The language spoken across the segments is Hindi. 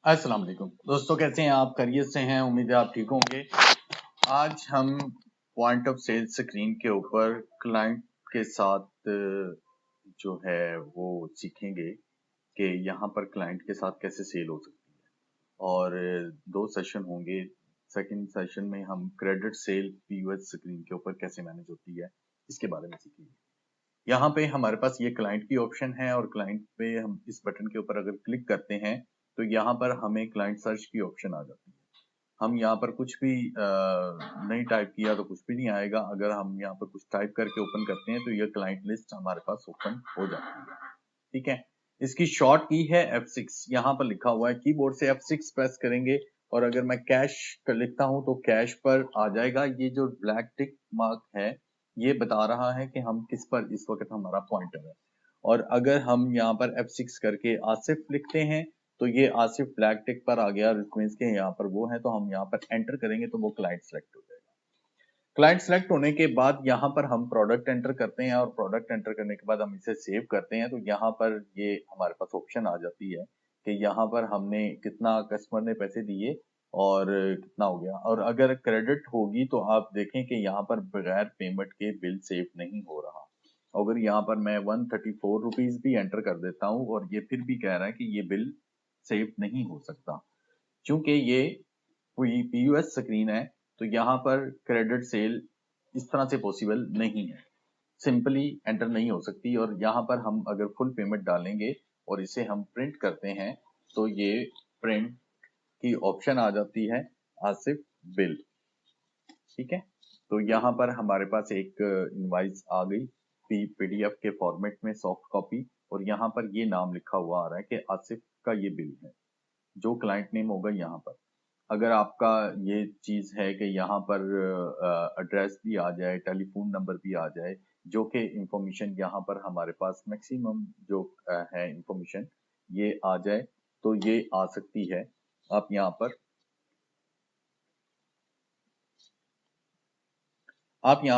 अस्सलाम वालेकुम दोस्तों, कैसे हैं आप? खैरियत से हैं? उम्मीद है आप ठीक होंगे। आज हम पॉइंट ऑफ सेल स्क्रीन के ऊपर क्लाइंट के साथ जो है वो सीखेंगे कि यहाँ पर क्लाइंट के साथ कैसे सेल हो सकती है। और दो सेशन होंगे। सेकंड सेशन में हम क्रेडिट सेल पीओएस स्क्रीन के ऊपर कैसे मैनेज होती है इसके बारे में सीखेंगे। यहाँ पे हमारे पास ये क्लाइंट की ऑप्शन है और क्लाइंट पे हम इस बटन के ऊपर अगर क्लिक करते हैं तो यहाँ पर हमें क्लाइंट सर्च की ऑप्शन आ जाती है। हम यहाँ पर कुछ भी नहीं टाइप किया तो कुछ भी नहीं आएगा। अगर हम यहाँ पर कुछ टाइप करके ओपन करते हैं तो ये क्लाइंट लिस्ट हमारे पास ओपन हो जाती है। ठीक है, इसकी शॉर्ट की है F6। यहाँ पर लिखा हुआ है, कीबोर्ड से F6 प्रेस करेंगे और अगर मैं कैश कर लिखता हूँ तो कैश पर आ जाएगा। ये जो ब्लैक टिक मार्क है ये बता रहा है कि हम किस पर इस वक्त हमारा पॉइंटर है। और अगर हम यहाँ पर F6 करके आसिफ लिखते हैं तो ये आसिफ ब्लैक टिक पर आ गया। मींस के यहाँ पर वो है तो हम यहाँ पर एंटर करेंगे तो वो क्लाइंट सेलेक्ट हो जाएगा। क्लाइंट सेलेक्ट होने के बाद यहाँ पर हम प्रोडक्ट एंटर करते हैं और प्रोडक्ट एंटर करने के बाद हम इसे सेव करते हैं तो यहाँ पर ये हमारे पास ऑप्शन आ जाती है कि यहाँ पर हमने कितना कस्टमर ने पैसे दिए और कितना हो गया। और अगर क्रेडिट होगी तो आप देखें कि यहाँ पर बगैर पेमेंट के बिल सेव नहीं हो रहा। अगर यहाँ पर मैं 134 रुपीज भी एंटर कर देता हूँ और ये फिर भी कह रहा है कि ये बिल सेव नहीं हो सकता क्योंकि ये पीयूएस स्क्रीन है। तो यहाँ पर क्रेडिट सेल इस तरह से पॉसिबल नहीं है, सिंपली एंटर नहीं हो सकती। और यहाँ पर हम अगर फुल पेमेंट डालेंगे और इसे हम प्रिंट करते हैं तो ये प्रिंट की ऑप्शन आ जाती है आसिफ बिल। ठीक है, तो यहाँ पर हमारे पास एक इनवाइस आ गई पीडीएफ के फॉर्मेट में सॉफ्ट कॉपी और यहाँ पर ये नाम लिखा हुआ आ रहा है कि आसिफ का ये बिल है, जो क्लाइंट नेम होगा यहाँ पर। अगर आपका ये चीज है कि यहाँ पर एड्रेस भी आ जाए, टेलीफोन नंबर भी आ जाए, जो कि इंफॉर्मेशन यहाँ पर हमारे पास मैक्सिमम जो है इंफॉर्मेशन ये आ जाए तो ये आ सकती है। आप यहाँ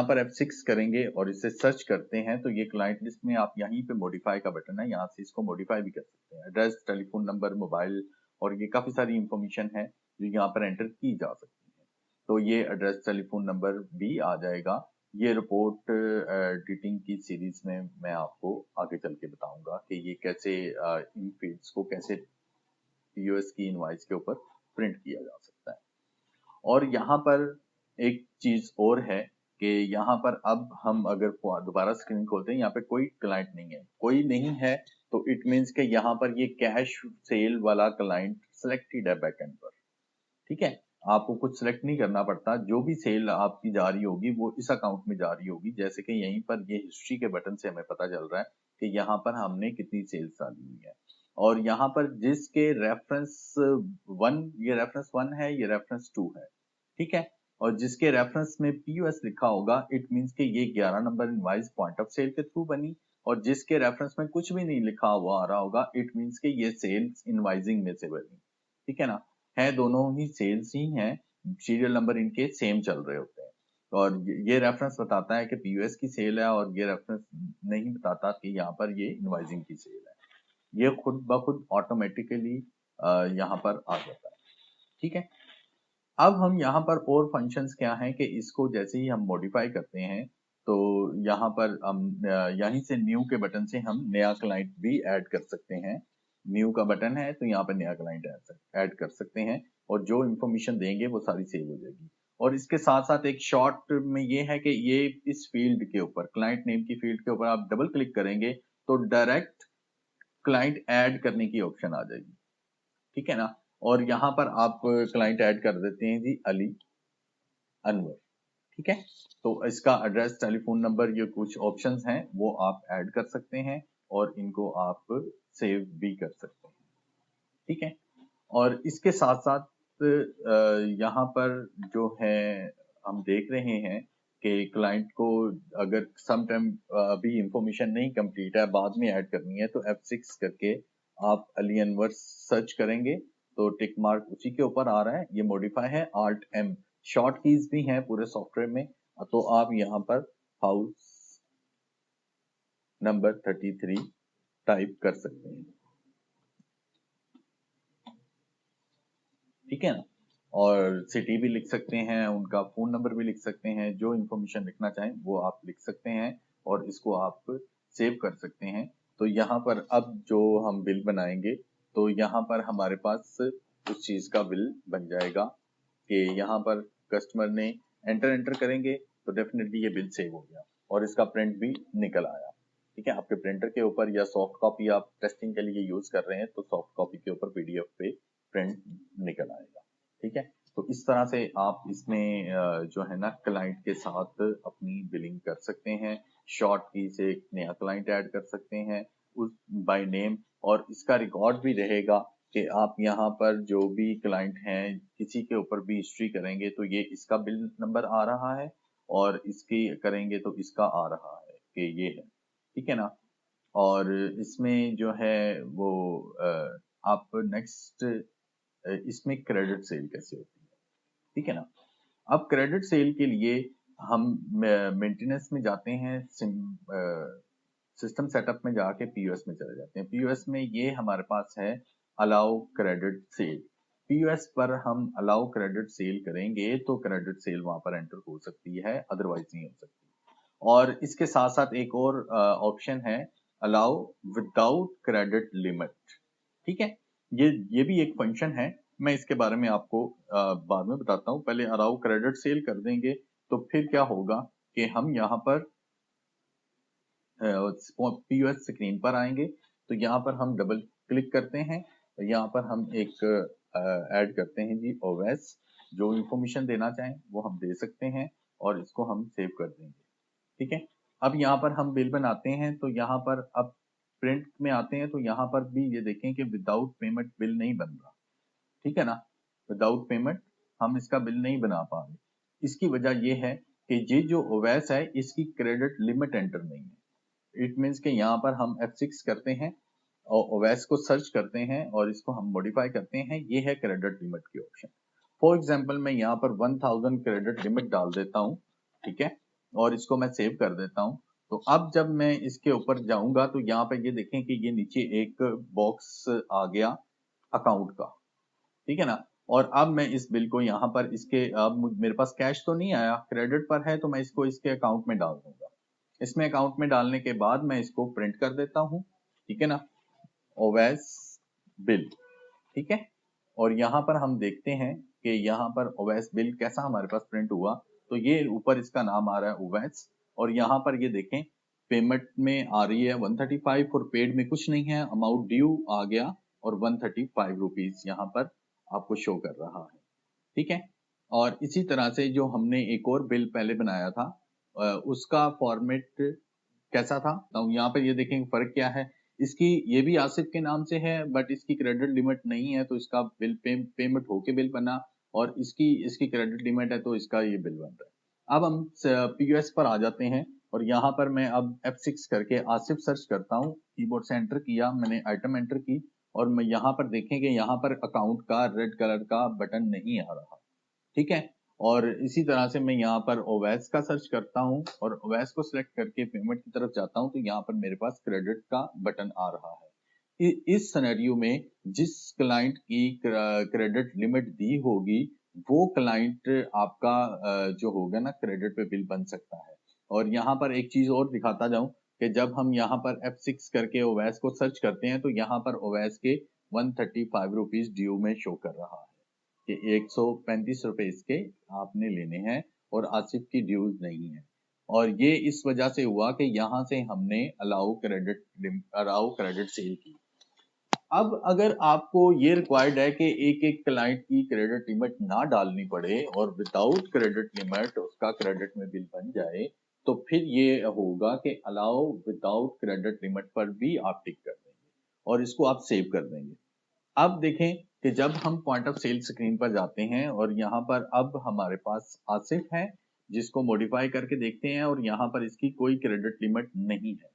पर F6 करेंगे और इसे सर्च करते हैं तो ये क्लाइंट लिस्ट में आप यहीं पे मॉडिफाई का बटन है, यहाँ से इसको मॉडिफाई भी कर सकते हैं। एड्रेस, टेलीफोन नंबर, मोबाइल और ये काफी सारी इंफॉर्मेशन है जो यहाँ पर एंटर की जा सकती है। तो ये एड्रेस, टेलीफोन नंबर भी आ जाएगा। ये रिपोर्ट एडिटिंग की सीरीज में मैं आपको आगे चल के बताऊंगा कि ये कैसे इन फील्ड्स को कैसे पीओएस की इनवॉइस के ऊपर प्रिंट किया जा सकता है। और यहाँ पर एक चीज और है कि यहाँ पर अब हम अगर दोबारा स्क्रीन खोलते हैं, यहाँ पे कोई क्लाइंट नहीं है, कोई नहीं है तो इट मीन्स कि यहाँ पर ये कैश सेल वाला क्लाइंट सिलेक्टेड है बैकएंड पर। ठीक है, आपको कुछ सिलेक्ट नहीं करना पड़ता, जो भी सेल आपकी जा रही होगी वो इस अकाउंट में जा रही होगी। जैसे कि यहीं पर ये हिस्ट्री के बटन से हमें पता चल रहा है कि यहाँ पर हमने कितनी सेल्स डाली हुई है। और यहाँ पर जिसके रेफरेंस 1, ये रेफरेंस 1 है, ये रेफरेंस 2 है। ठीक है, और जिसके रेफरेंस में पीयूएस लिखा होगा इट मींस कि ये 11 number invoice point of sale के थ्रू बनी। और जिसके रेफरेंस में कुछ भी नहीं लिखा हुआ आ रहा होगा इट मींस कि ये सेल्स इनवाइजिंग में से बनी। ठीक है ना, है दोनों ही सेल्स ही हैं, सीरियल नंबर इनके सेम चल रहे होते हैं। और ये रेफरेंस बताता है कि पीयूएस की सेल है और ये रेफरेंस नहीं बताता कि यहाँ पर ये इनवाइजिंग की सेल है। ये खुद ब खुद ऑटोमेटिकली यहाँ पर आ जाता है। ठीक है, अब हम यहाँ पर और फंक्शंस क्या हैं कि इसको जैसे ही हम मॉडिफाई करते हैं तो यहाँ पर हम यहीं से न्यू के बटन से हम नया क्लाइंट भी ऐड कर सकते हैं। न्यू का बटन है तो यहाँ पर नया क्लाइंट ऐड कर सकते हैं और जो इंफॉर्मेशन देंगे वो सारी सेव हो जाएगी। और इसके साथ साथ एक शॉर्ट में ये है कि ये इस फील्ड के ऊपर, क्लाइंट नेम की फील्ड के ऊपर आप डबल क्लिक करेंगे तो डायरेक्ट क्लाइंट ऐड करने की ऑप्शन आ जाएगी। ठीक है ना, और यहाँ पर आप क्लाइंट ऐड कर देते हैं जी अली अनवर। ठीक है, तो इसका एड्रेस, टेलीफोन नंबर, ये कुछ ऑप्शंस हैं वो आप ऐड कर सकते हैं और इनको आप सेव भी कर सकते हैं। ठीक है, और इसके साथ साथ यहाँ पर जो है हम देख रहे हैं कि क्लाइंट को अगर सम टाइम अभी इंफॉर्मेशन नहीं कंप्लीट है, बाद में ऐड करनी है तो F6 करके आप अली अनवर सर्च करेंगे तो टिक मार्क उसी के ऊपर आ रहा है। ये मॉडिफाई है, Alt M शॉर्ट कीज भी हैं पूरे सॉफ्टवेयर में। तो आप यहाँ पर हाउस नंबर 33 टाइप कर सकते हैं। ठीक है ना। और सिटी भी लिख सकते हैं, उनका फोन नंबर भी लिख सकते हैं, जो इन्फॉर्मेशन लिखना चाहें वो आप लिख सकते हैं और इसको आप सेव कर सकते हैं। तो यहाँ पर अब जो हम बिल बनाएंगे तो यहाँ पर हमारे पास उस चीज का बिल बन जाएगा कि यहाँ पर कस्टमर ने एंटर करेंगे तो डेफिनेटली ये बिल सेव हो गया और इसका प्रिंट भी निकल आया। ठीक है, आपके प्रिंटर के ऊपर या सॉफ्ट कॉपी आप टेस्टिंग के लिए यूज कर रहे हैं तो सॉफ्ट कॉपी के ऊपर पीडीएफ पे प्रिंट निकल आएगा। ठीक है, तो इस तरह से आप इसमें जो है ना क्लाइंट के साथ अपनी बिलिंग कर सकते हैं। शॉर्ट की से एक नया क्लाइंट ऐड कर सकते हैं उस बाय नेम, और इसका रिकॉर्ड भी रहेगा कि आप यहाँ पर जो भी क्लाइंट हैं किसी के ऊपर भी हिस्ट्री करेंगे तो ये इसका बिल नंबर आ रहा है और इसकी करेंगे तो इसका आ रहा है कि ये है। ठीक है ना। और इसमें जो है वो आप नेक्स्ट इसमें क्रेडिट सेल कैसे होती है। ठीक है ना। अब क्रेडिट सेल के लिए हम मेंटेनेंस में जाते हैं, सिस्टम सेटअप में जाके पीओएस में चले जाते हैं। पीओएस में ये हमारे पास है अलाउ क्रेडिट सेल। पीओएस पर हम अलाउ क्रेडिट सेल करेंगे तो क्रेडिट सेल वहां पर एंटर हो सकती है, अदरवाइज नहीं हो सकती। और इसके साथ साथ एक और ऑप्शन है अलाउ विदाउट क्रेडिट लिमिट। ठीक है, ये भी एक फंक्शन है, मैं इसके बारे में आपको बाद में बताता हूँ। पहले अलाउ क्रेडिट सेल कर देंगे तो फिर क्या होगा कि हम यहाँ पर पीओएस स्क्रीन पर आएंगे तो यहाँ पर हम डबल क्लिक करते हैं। तो यहाँ पर हम एक ऐड करते हैं जी ओएस, जो इंफॉर्मेशन देना चाहें वो हम दे सकते हैं और इसको हम सेव कर देंगे। ठीक है, अब यहाँ पर हम बिल बनाते हैं तो यहाँ पर अब प्रिंट में आते हैं तो यहाँ पर भी ये देखें कि विदाउट पेमेंट बिल नहीं बन रहा। ठीक है ना, विदाउट पेमेंट हम इसका बिल नहीं बना पा रहे। इसकी वजह ये है कि ये जो ओवैस है इसकी क्रेडिट लिमिट एंटर नहीं है। इट मीन्स कि यहाँ पर हम F6 करते हैं और ओवैस को सर्च करते हैं और इसको हम मॉडिफाई करते हैं, ये है क्रेडिट लिमिट की ऑप्शन। फॉर एग्जाम्पल मैं यहाँ पर 1000 क्रेडिट लिमिट डाल देता हूँ। ठीक है, और इसको मैं सेव कर देता हूँ। तो अब जब मैं इसके ऊपर जाऊंगा तो यहाँ पे ये देखें कि ये नीचे एक बॉक्स आ गया अकाउंट का। ठीक है ना। और अब मैं इस बिल को यहाँ पर इसके अब मेरे पास कैश तो नहीं आया, क्रेडिट पर है, तो मैं इसको इसके अकाउंट में डाल दूंगा। इसमें अकाउंट में डालने के बाद मैं इसको प्रिंट कर देता हूँ। ठीक है ना, ओवैस बिल। ठीक है, और यहाँ पर हम देखते हैं कि यहाँ पर ओवैस बिल कैसा हमारे पास प्रिंट हुआ। तो ये ऊपर इसका नाम आ रहा है ओवैस, और यहाँ पर ये देखें पेमेंट में आ रही है 135 और पेड में कुछ नहीं है, अमाउंट ड्यू आ गया और 135 रुपीज यहाँ पर आपको शो कर रहा है। ठीक है, और इसी तरह से जो हमने एक और बिल पहले बनाया था उसका फॉर्मेट कैसा था, तो यहाँ पर ये देखेंगे फर्क क्या है। इसकी ये भी आसिफ के नाम से है बट इसकी क्रेडिट लिमिट नहीं है तो इसका बिल पेमेंट होके बिल बना, और इसकी इसकी क्रेडिट लिमिट है तो इसका ये बिल बन रहा है। अब हम पीओएस पर आ जाते हैं और यहाँ पर मैं अब F6 करके आसिफ सर्च करता हूँ, कीबोर्ड से एंटर किया मैंने, आइटम एंटर की, और मैं यहाँ पर देखेंगे यहाँ पर अकाउंट का रेड कलर का बटन नहीं आ रहा। ठीक है, और इसी तरह से मैं यहाँ पर ओवैस का सर्च करता हूँ और ओवैस को सिलेक्ट करके पेमेंट की तरफ जाता हूँ तो यहाँ पर मेरे पास क्रेडिट का बटन आ रहा है। इस सिनेरियो में जिस क्लाइंट की क्रेडिट लिमिट दी होगी वो क्लाइंट आपका जो होगा ना क्रेडिट पे बिल बन सकता है। और यहाँ पर एक चीज और दिखाता जाऊं कि जब हम यहाँ पर F6 करके ओवैस को सर्च करते हैं तो यहाँ पर ओवैस के 135 रुपीज ड्यू में शो कर रहा है कि 135 रुपए इसके आपने लेने हैं और आसिफ की ड्यूज नहीं है। और ये इस वजह से हुआ कि यहाँ से हमने अलाउ क्रेडिट सेल की। अब अगर आपको ये रिक्वायर्ड है कि एक एक क्लाइंट की क्रेडिट लिमिट ना डालनी पड़े और विदाउट क्रेडिट लिमिट उसका क्रेडिट में बिल बन जाए तो फिर ये होगा कि अलाउ विदाउट क्रेडिट लिमिट पर भी आप टिक कर देंगे और इसको आप सेव कर देंगे। अब देखें कि जब हम पॉइंट ऑफ सेल स्क्रीन पर जाते हैं और यहाँ पर अब हमारे पास आसिफ है जिसको मॉडिफाई करके देखते हैं और यहाँ पर इसकी कोई क्रेडिट लिमिट नहीं है।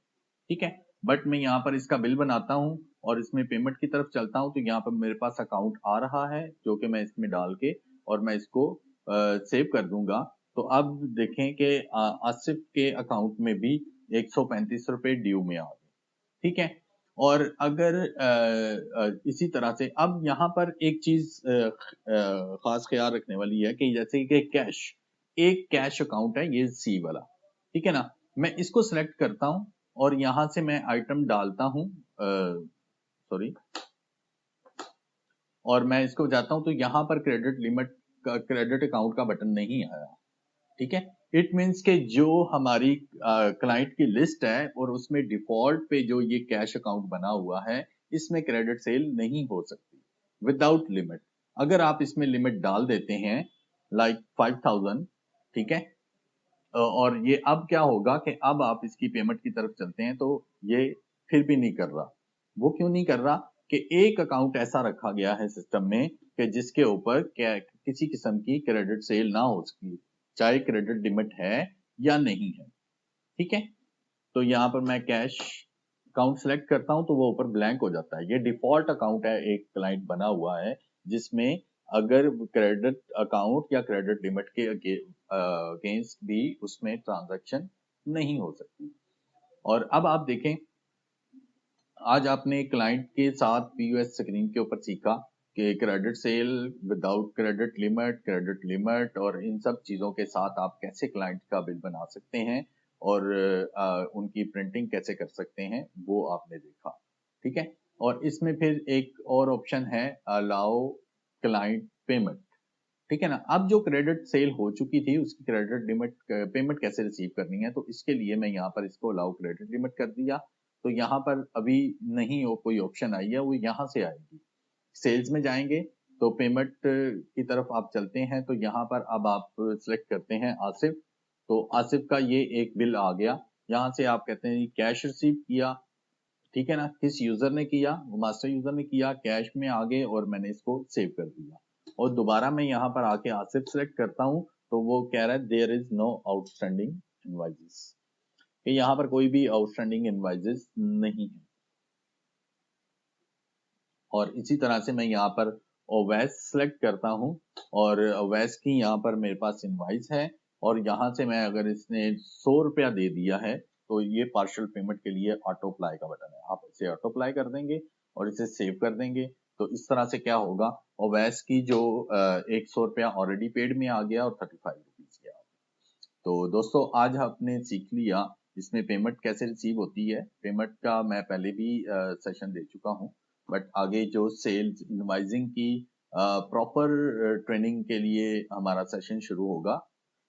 ठीक है, बट मैं यहाँ पर इसका बिल बनाता हूँ और इसमें पेमेंट की तरफ चलता हूँ तो यहाँ पर मेरे पास अकाउंट आ रहा है जो कि मैं इसमें डाल के और मैं इसको सेव कर दूंगा। तो अब देखें कि आसिफ के अकाउंट में भी 135 रुपए ड्यू में आ गए। ठीक है, और अगर इसी तरह से अब यहाँ पर एक चीज खास ख्याल रखने वाली है कि जैसे कि कैश, एक कैश अकाउंट है ये सी वाला, ठीक है ना। मैं इसको सिलेक्ट करता हूं और यहां से मैं आइटम डालता हूं, सॉरी, और मैं इसको जाता हूं तो यहाँ पर क्रेडिट लिमिट का, क्रेडिट अकाउंट का बटन नहीं आया, ठीक है। इट मीन्स के जो हमारी क्लाइंट की लिस्ट है और उसमें डिफॉल्ट पे जो ये कैश अकाउंट बना हुआ है, इसमें क्रेडिट सेल नहीं हो सकती विदाउट लिमिट। अगर आप इसमें लिमिट डाल देते हैं लाइक 5000, ठीक है, और ये अब क्या होगा कि अब आप इसकी पेमेंट की तरफ चलते हैं तो ये फिर भी नहीं कर रहा। वो क्यों नहीं कर रहा कि एक अकाउंट ऐसा रखा गया है सिस्टम में कि जिसके ऊपर किसी किस्म की क्रेडिट सेल ना हो सकी, चाहे क्रेडिट लिमिट है या नहीं है, ठीक है। तो यहाँ पर मैं कैश अकाउंट सेलेक्ट करता हूं तो वो ऊपर ब्लैंक हो जाता है। ये डिफॉल्ट अकाउंट है, एक क्लाइंट बना हुआ है जिसमें अगर क्रेडिट अकाउंट या क्रेडिट लिमिट के अगेंस्ट भी उसमें ट्रांजैक्शन नहीं हो सकती। और अब आप देखें, आज आपने क्लाइंट के साथ पीओएस स्क्रीन के ऊपर सीखा कि credit sale without credit limit और इन सब चीजों के साथ आप कैसे क्लाइंट का बिल बना सकते हैं और उनकी प्रिंटिंग कैसे कर सकते हैं, वो आपने देखा, ठीक है। और इसमें फिर एक और ऑप्शन है, अलाउ क्लाइंट पेमेंट, ठीक है ना। अब जो क्रेडिट सेल हो चुकी थी उसकी क्रेडिट लिमिट पेमेंट कैसे रिसीव करनी है, तो इसके लिए मैं यहाँ पर इसको अलाउ क्रेडिट लिमिट कर दिया। तो यहाँ पर अभी नहीं हो कोई ऑप्शन आई है, वो यहाँ से आएगी। सेल्स में जाएंगे तो पेमेंट की तरफ आप चलते हैं तो यहाँ पर अब आप सिलेक्ट करते हैं आसिफ। तो आसिफ का ये एक बिल आ गया। यहाँ से आप कहते हैं कैश रिसीव किया, ठीक है ना, किस यूजर ने किया, वो मास्टर यूजर ने किया, कैश में आ गए और मैंने इसको सेव कर दिया। और दोबारा मैं यहाँ पर आके आसिफ सेलेक्ट करता हूँ तो वो कह रहा है there is no outstanding invoices, कि यहाँ पर कोई भी आउटस्टैंडिंग इनवाइसेस नहीं है। और इसी तरह से मैं यहाँ पर ओवैस सेलेक्ट करता हूँ और ओवैस की यहाँ पर मेरे पास इनवाइस है और यहाँ से मैं अगर इसने 100 रुपया दे दिया है तो ये पार्शियल पेमेंट के लिए ऑटो अप्लाई का बटन है, आप इसे ऑटो अप्लाई कर देंगे और इसे सेव कर देंगे। तो इस तरह से क्या होगा, ओवैस की जो 100 रुपया ऑलरेडी पेड में आ गया और 35 रुपीज गया। तो दोस्तों आज आपने सीख लिया इसमें पेमेंट कैसे रिसीव होती है। पेमेंट का मैं पहले भी सेशन दे चुका हूँ, बट आगे जो सेल्स इनवाइजिंग की प्रॉपर ट्रेनिंग के लिए हमारा सेशन शुरू होगा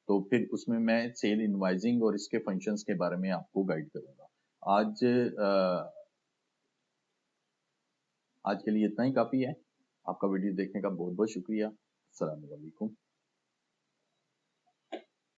तो फिर उसमें मैं सेल इनवाइजिंग और इसके फंक्शंस के बारे में आपको गाइड करूंगा। आज के लिए इतना ही काफी है। आपका वीडियो देखने का बहुत बहुत शुक्रिया। अस्सलाम वालेकुम।